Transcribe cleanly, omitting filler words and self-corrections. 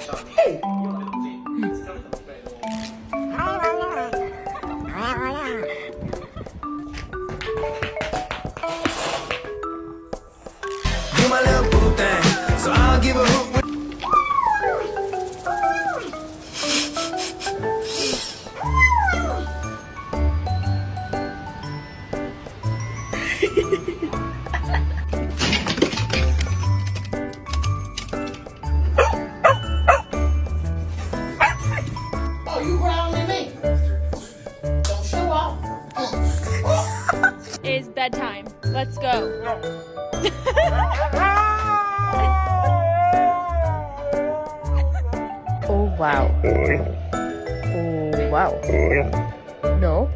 You my little boo thing, so I'll give a hoot. Oh, you growling at me? Don't show off. It's bedtime. Let's go. Oh wow. Oh wow. No.